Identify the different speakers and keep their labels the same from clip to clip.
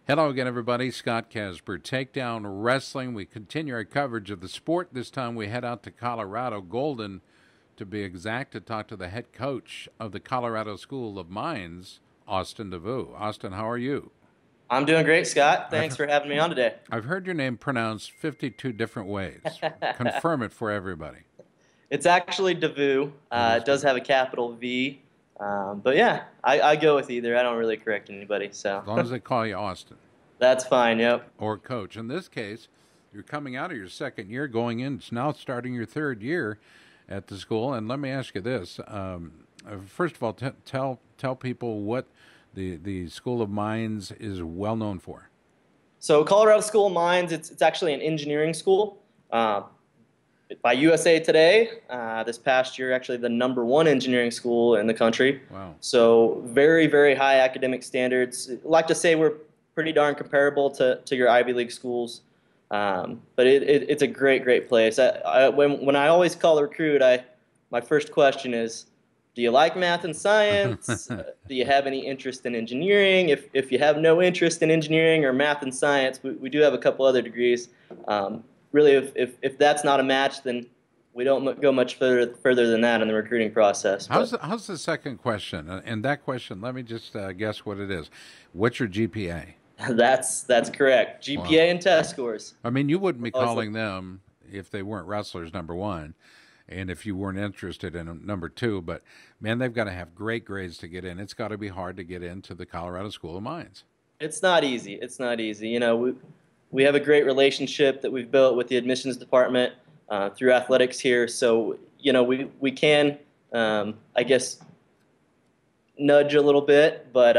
Speaker 1: Hello again, everybody. Scott Casper, Takedown Wrestling. We continue our coverage of the sport. This time we head out to Colorado, Golden, to be exact, to talk to the head coach of the Colorado School of Mines, Austin Devoe. Austin, how are you?
Speaker 2: I'm doing great, Scott.
Speaker 1: I've
Speaker 2: Thanks for having me on today.
Speaker 1: I've heard your name pronounced 52 different ways. Confirm it for everybody.
Speaker 2: It's actually Devoe.
Speaker 1: It is
Speaker 2: It does
Speaker 1: Devoe.
Speaker 2: have a capital V. But yeah, I go with either. I don't really correct anybody. So
Speaker 1: As long as they call you Austin
Speaker 2: that's fine. Yep.
Speaker 1: or coach. In this case, you're coming out of your second year, going in, it's now starting your third year at the school. And let me ask you this. First of all, tell people what the School of Mines is well known for.
Speaker 2: So Colorado School of Mines, it's actually an engineering school. Uh, by USA Today, this past year, actually the #1 engineering school in the country.
Speaker 1: Wow.
Speaker 2: So very, very high academic standards. I like to say we're pretty darn comparable to your Ivy League schools. But it's a great, great place. When I always call a recruit, my first question is, do you like math and science? Do you have any interest in engineering? If you have no interest in engineering or math and science, we do have a couple other degrees. Really, if that's not a match, then we don't go much further than that in the recruiting process.
Speaker 1: How's the second question? And that question, let me just guess what it is. What's your GPA?
Speaker 2: That's correct.
Speaker 1: Wow.
Speaker 2: GPA and test scores.
Speaker 1: I mean, you wouldn't be
Speaker 2: Always
Speaker 1: calling them if they weren't wrestlers, #1, and if you weren't interested in them, #2. But man, they've got to have great grades to get in. It's got to be hard to get into the Colorado School of Mines.
Speaker 2: It's not easy. It's not easy. We have a great relationship that we've built with the admissions department through athletics here. So we can I guess nudge a little bit, but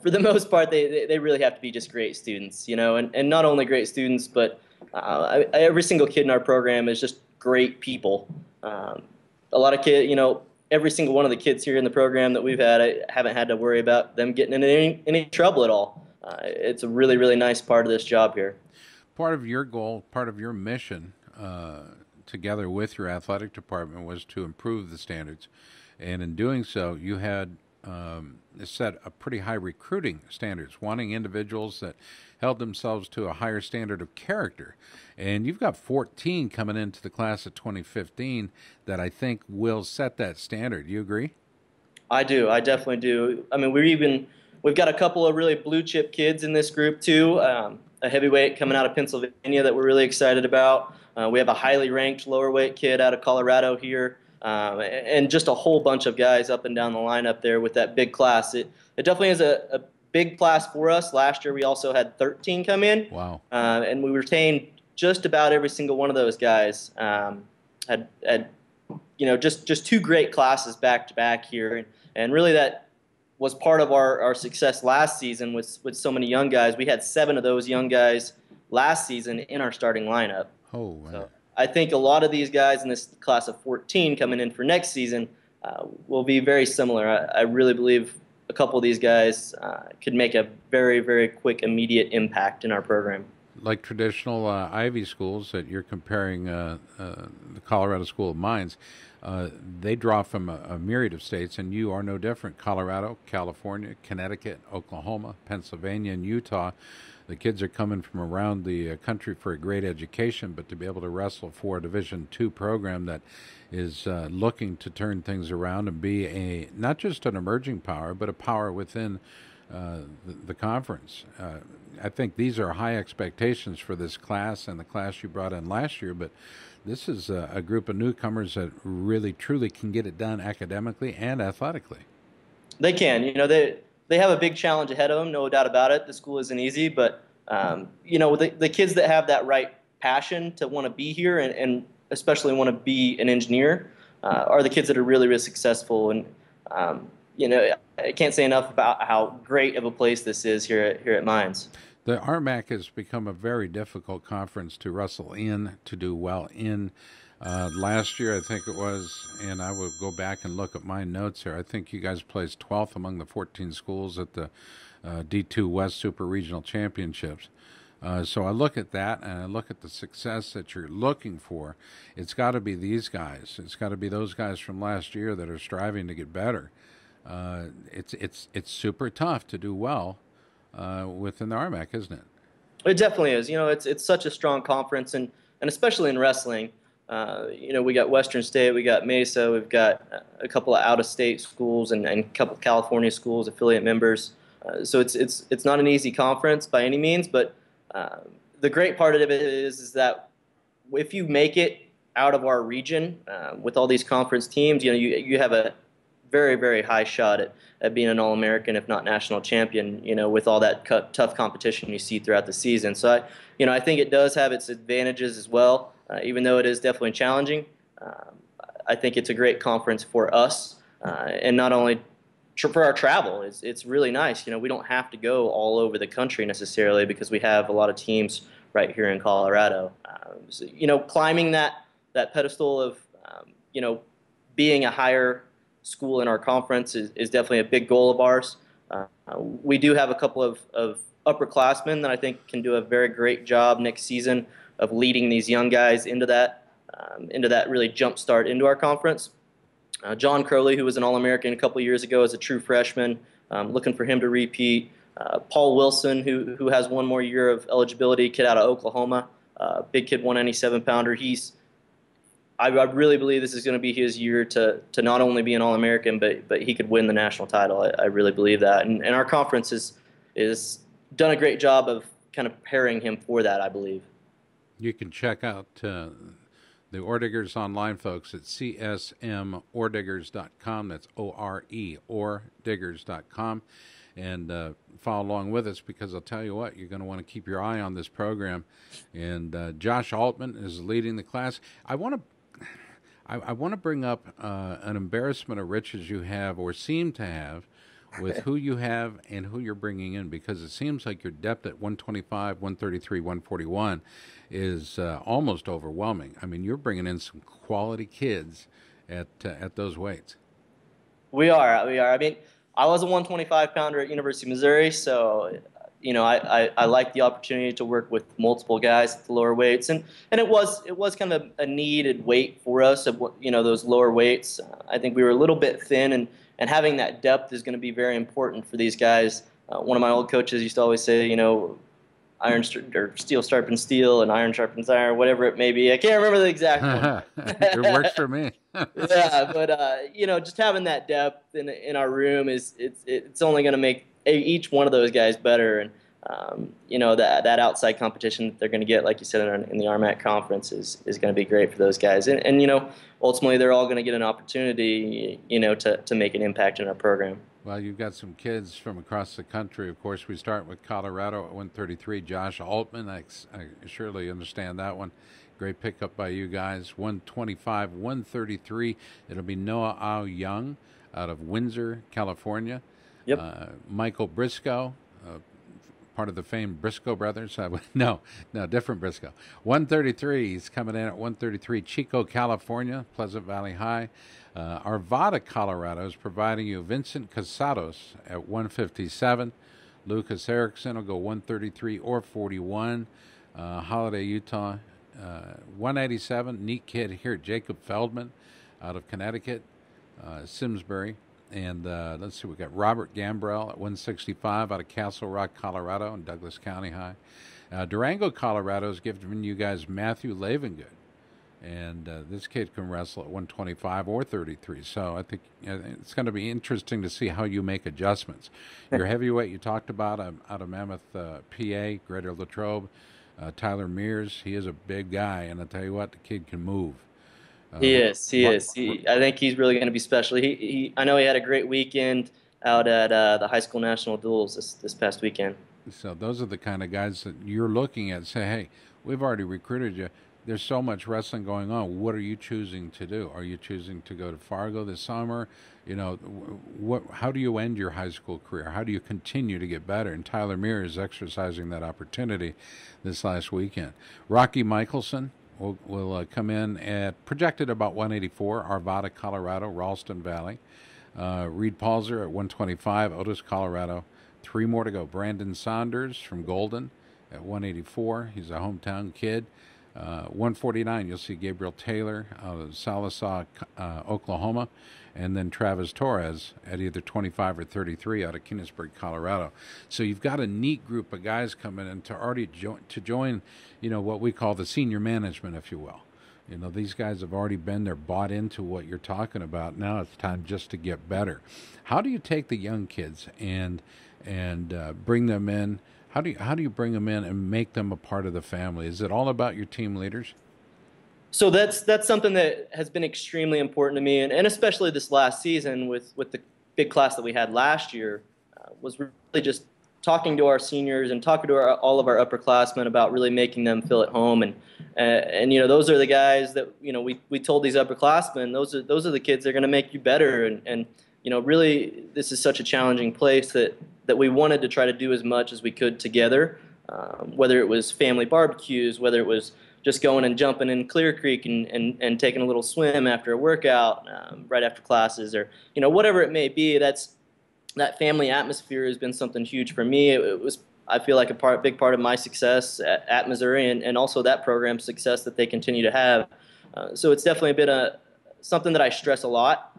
Speaker 2: for the most part, they really have to be just great students. And not only great students, but every single kid in our program is just great people. A lot of kids, every single one of the kids here in the program that we've had, I haven't had to worry about them getting in any trouble at all. It's a really, really nice part of this job here.
Speaker 1: Part of your goal, part of your mission, together with your athletic department, was to improve the standards, and in doing so, you had set a pretty high recruiting standards, wanting individuals that held themselves to a higher standard of character. And you've got 14 coming into the class of 2015 that I think will set that standard. You agree?
Speaker 2: I do. I definitely do. I mean, we've got a couple of really blue chip kids in this group too. A heavyweight coming out of Pennsylvania that we're really excited about. We have a highly ranked lower weight kid out of Colorado here. And just a whole bunch of guys up and down the lineup there with that big class. It definitely is a big class for us. Last year we also had 13 come in.
Speaker 1: Wow.
Speaker 2: And we retained just about every single one of those guys. Had just two great classes back to back here. And really that was part of our success last season with so many young guys. We had 7 of those young guys last season in our starting lineup.
Speaker 1: Oh, man.
Speaker 2: So I think a lot of these guys in this class of 14 coming in for next season will be very similar. I really believe a couple of these guys could make a very, very quick, immediate impact in our program.
Speaker 1: Like traditional Ivy schools that you're comparing the Colorado School of Mines, they draw from a myriad of states, and you are no different. Colorado, California, Connecticut, Oklahoma, Pennsylvania, and Utah. The kids are coming from around the country for a great education, but to be able to wrestle for a Division II program that is looking to turn things around and be not just an emerging power, but a power within the conference. I think these are high expectations for this class and the class you brought in last year, but this is a group of newcomers that really, truly can get it done academically and athletically.
Speaker 2: They can. They have a big challenge ahead of them, no doubt about it. The school isn't easy, but the kids that have that right passion to want to be here and especially want to be an engineer are the kids that are really, really successful. And I can't say enough about how great of a place this is here at Mines.
Speaker 1: The RMAC has become a very difficult conference to wrestle in, to do well in. Last year, I think it was, and I will go back and look at my notes here, I think you guys placed 12th among the 14 schools at the D2 West Super Regional Championships. So I look at that, and I look at the success that you're looking for. It's got to be these guys. It's got to be those guys from last year that are striving to get better. It's super tough to do well within the RMAC, isn't it?
Speaker 2: It definitely is. It's such a strong conference, and especially in wrestling. We got Western State, we got Mesa, we've got a couple of out-of-state schools and a couple of California schools, affiliate members. So it's not an easy conference by any means, but the great part of it is that if you make it out of our region with all these conference teams, you have a very, very high shot at being an All-American, if not national champion, with all that tough competition you see throughout the season. So, I think it does have its advantages as well, even though it is definitely challenging. I think it's a great conference for us, and not only for our travel. It's really nice. We don't have to go all over the country necessarily because we have a lot of teams right here in Colorado. So, climbing that pedestal of, being a higher school in our conference is definitely a big goal of ours. We do have a couple of upperclassmen that I think can do a very great job next season of leading these young guys into that really jump start into our conference. John Crowley, who was an All-American a couple of years ago as a true freshman, looking for him to repeat. Paul Wilson, who has one more year of eligibility, kid out of Oklahoma, big kid, 197-pounder. I really believe this is going to be his year to not only be an All-American, but he could win the national title. I really believe that. And our conference is done a great job of kind of preparing him for that, I believe.
Speaker 1: You can check out the Orediggers online, folks, at csmorediggers.com. That's O-R-E, orediggers.com. And follow along with us, because I'll tell you what, you're going to want to keep your eye on this program. And Josh Altman is leading the class. I want to bring up an embarrassment of riches you have, or seem to have, with who you have and who you're bringing in, because it seems like your depth at 125, 133, 141 is almost overwhelming. I mean, you're bringing in some quality kids at those weights.
Speaker 2: We are. I mean, I was a 125-pounder at University of Missouri, so I like the opportunity to work with multiple guys at the lower weights, and it was kind of a needed weight for us of those lower weights. I think we were a little bit thin, and having that depth is going to be very important for these guys. One of my old coaches used to always say, iron or steel sharpens steel, and iron sharpens iron, whatever it may be. I can't remember the exact one.
Speaker 1: It works for me.
Speaker 2: Yeah, but just having that depth in our room it's only going to make each one of those guys better, and that outside competition that they're going to get, like you said, in the RMAC conference is going to be great for those guys, and ultimately they're all going to get an opportunity to make an impact in our program.
Speaker 1: Well, you've got some kids from across the country. Of course, we start with Colorado at 133. Josh Altman, I surely understand that one. Great pickup by you guys. 125, 133. It'll be Noah Au Young out of Windsor, California.
Speaker 2: Yep.
Speaker 1: Michael Briscoe, part of the famed Briscoe brothers. No, different Briscoe. 133. He's coming in at 133. Chico, California, Pleasant Valley High. Arvada, Colorado is providing you Vincent Casados at 157. Lucas Erickson will go 133 or 41. Holiday, Utah, 187. Neat kid here, Jacob Feldman out of Connecticut, Simsbury. And let's see, we got Robert Gambrell at 165 out of Castle Rock, Colorado, and Douglas County High. Durango, Colorado is giving you guys Matthew Lavengood. And this kid can wrestle at 125 or 33. So I think it's going to be interesting to see how you make adjustments. Your heavyweight you talked about out of Mammoth, PA, Greater Latrobe, Tyler Mears. He is a big guy, and I tell you what, the kid can move.
Speaker 2: He is. I think he's really going to be special. I know he had a great weekend out at the high school national duels this past weekend.
Speaker 1: So those are the kind of guys that you're looking at. Say, hey, we've already recruited you. There's so much wrestling going on. What are you choosing to do? Are you choosing to go to Fargo this summer? How do you end your high school career? How do you continue to get better? And Tyler Mears is exercising that opportunity this last weekend. Rocky Michelson will come in at projected about 184, Arvada, Colorado, Ralston Valley. Reed Palzer at 125, Otis, Colorado. 3 more to go. Brandon Saunders from Golden at 184. He's a hometown kid. 149, you'll see Gabriel Taylor out of Sallisaw, Oklahoma, and then Travis Torres at either 25 or 33 out of Keenesburg, Colorado. So you've got a neat group of guys coming in to already join, what we call the senior management, if you will. These guys have already been there, bought into what you're talking about. Now it's time just to get better. How do you take the young kids and bring them in? How do you bring them in and make them a part of the family? Is it all about your team leaders?
Speaker 2: So that's something that has been extremely important to me, and especially this last season with the big class that we had last year, was really just talking to our seniors and talking to all of our upperclassmen about really making them feel at home. And those are the guys that we told these upperclassmen, those are the kids that are going to make you better. And really this is such a challenging place that we wanted to try to do as much as we could together, whether it was family barbecues, whether it was just going and jumping in Clear Creek and taking a little swim after a workout, right after classes, or whatever it may be. That family atmosphere has been something huge for me. It was, I feel like, big part of my success at Missouri, and also that program's success that they continue to have. So it's definitely been something that I stress a lot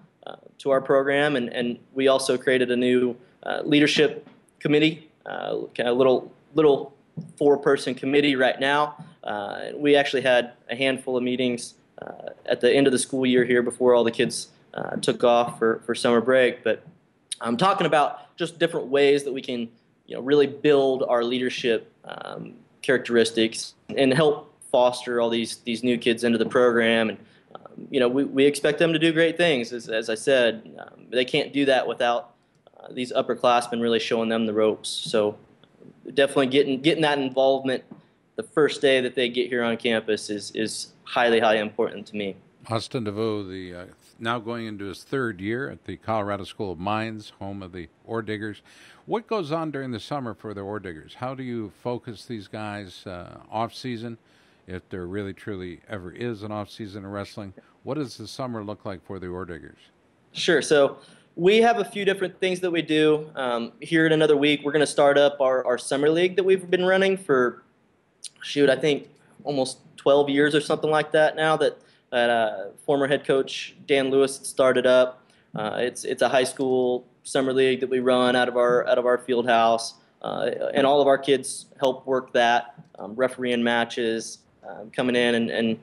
Speaker 2: to our program, and we also created a new leadership committee, kind of little 4-person committee right now. We actually had a handful of meetings at the end of the school year here before all the kids took off for summer break. But I'm talking about just different ways that we can really build our leadership characteristics and help foster all these new kids into the program. And we expect them to do great things. As I said, they can't do that without these upperclassmen really showing them the ropes. So definitely getting that involvement the first day that they get here on campus is highly important to me.
Speaker 1: Austin Devoe, now going into his 3rd year at the Colorado School of Mines, home of the Ore Diggers. What goes on during the summer for the Ore Diggers? How do you focus these guys off season, if there really truly ever is an off season in wrestling? What does the summer look like for the Ore Diggers?
Speaker 2: Sure. So we have a few different things that we do. Here in another week, we're going to start up our summer league that we've been running for, I think almost 12 years or something like that now, that former head coach Dan Lewis started up. It's a high school summer league that we run out of our field house, and all of our kids help work that, refereeing matches, coming in and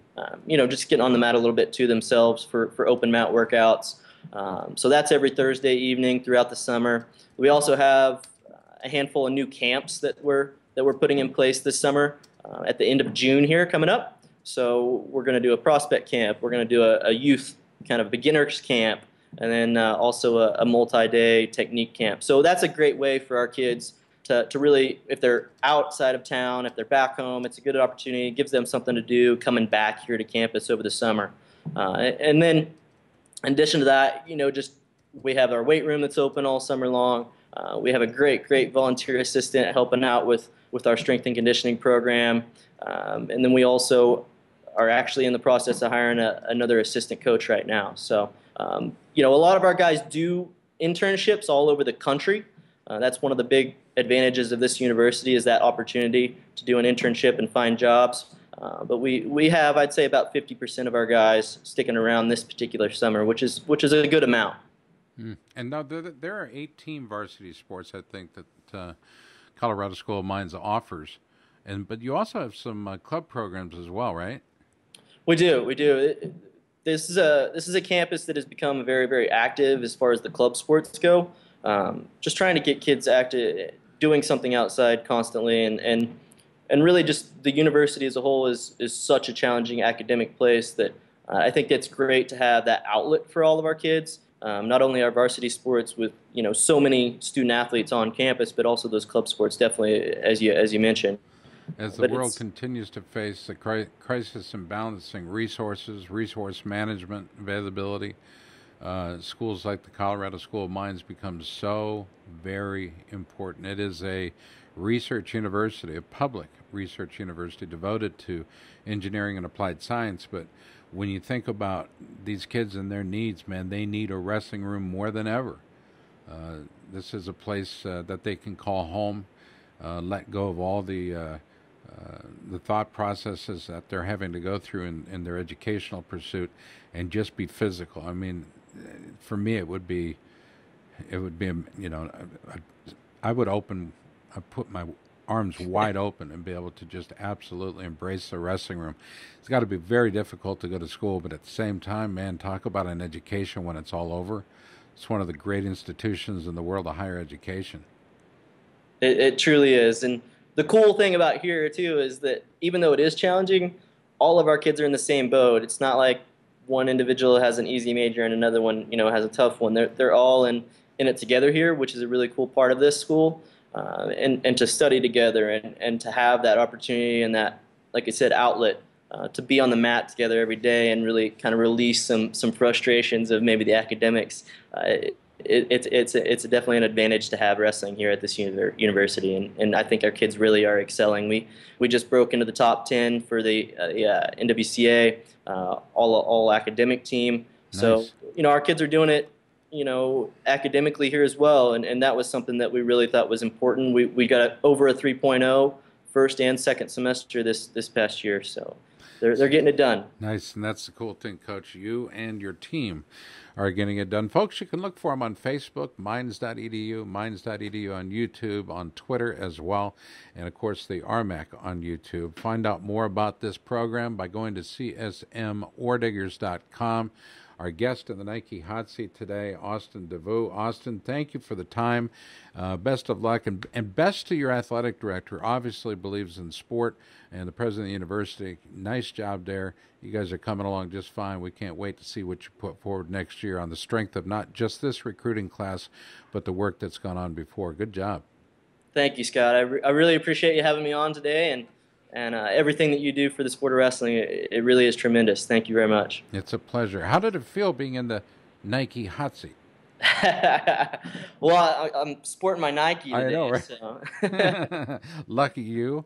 Speaker 2: just getting on the mat a little bit to themselves for open mat workouts. So that's every Thursday evening throughout the summer. We also have a handful of new camps that we're putting in place this summer at the end of June here coming up. So we're going to do a prospect camp. We're going to do a youth kind of beginners camp, and then also a multi-day technique camp. So that's a great way for our kids to really, if they're outside of town, if they're back home, it's a good opportunity. It gives them something to do coming back here to campus over the summer. And then in addition to that, just we have our weight room that's open all summer long. We have a great volunteer assistant helping out with our strength and conditioning program. And then we also are actually in the process of hiring another assistant coach right now. So, a lot of our guys do internships all over the country. That's one of the big advantages of this university, is that opportunity to do an internship and find jobs. But we have, I'd say, about 50% of our guys sticking around this particular summer, which is a good amount.
Speaker 1: And now there are 18 varsity sports, I think, that Colorado School of Mines offers, but you also have some club programs as well, right?
Speaker 2: We do. This is a campus that has become very, very active as far as the club sports go. Just trying to get kids active, doing something outside constantly, and really just the university as a whole is such a challenging academic place that I think it's great to have that outlet for all of our kids. Not only our varsity sports with so many student athletes on campus, but also those club sports, definitely as you mentioned.
Speaker 1: As the world continues to face the crisis in balancing resource management, availability, schools like the Colorado School of Mines become so very important. It is a research university, a public research university devoted to engineering and applied science. But when you think about these kids and their needs, man, they need a wrestling room more than ever. This is a place that they can call home, let go of all the the thought processes that they're having to go through in their educational pursuit, and just be physical. I mean, for me, it would be, you know, I would put my arms wide open and be able to just absolutely embrace the wrestling room. It's got to be very difficult to go to school, but at the same time, man, talk about an education when it's all over. It's one of the great institutions in the world of higher education.
Speaker 2: It truly is. And the cool thing about here, too, is that even though it is challenging, all of our kids are in the same boat. It's not like one individual has an easy major and another one, you know, has a tough one. They're all in it together here, which is a really cool part of this school. And to study together and to have that opportunity and that, like I said, outlet to be on the mat together every day and really kind of release some frustrations of maybe the academics. It's definitely an advantage to have wrestling here at this university, and I think our kids really are excelling. We just broke into the top 10 for the NWCA all academic team. So
Speaker 1: Nice.
Speaker 2: you know, our kids are doing it, you know, academically here as well, and that was something that we really thought was important. We got over a 3.0 first and second semester this past year, so they're getting it done.
Speaker 1: Nice, and that's the cool thing, Coach. You and your team are getting it done. Folks, you can look for them on Facebook, minds.edu, minds.edu on YouTube, on Twitter as well, and, of course, the RMAC on YouTube. Find out more about this program by going to csmordiggers.com. Our guest in the Nike Hot Seat today, Austin Devoe. Austin, thank you for the time. Best of luck, and best to your athletic director. Obviously believes in sport, and the president of the university. Nice job there. You guys are coming along just fine. We can't wait to see what you put forward next year on the strength of not just this recruiting class, but the work that's gone on before. Good job.
Speaker 2: Thank you, Scott. I really appreciate you having me on today, and everything that you do for the sport of wrestling. It really is tremendous. Thank you very much.
Speaker 1: It's a pleasure. How did it feel being in the Nike Hot Seat?
Speaker 2: Well, I'm sporting my Nike today.
Speaker 1: I know, right?
Speaker 2: So.
Speaker 1: Lucky you.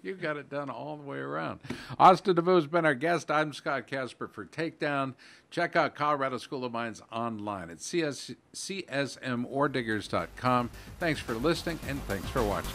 Speaker 1: You got it done all the way around. Austin Devoe has been our guest. I'm Scott Casper for Takedown. Check out Colorado School of Mines online at csmordiggers.com. Thanks for listening, and thanks for watching.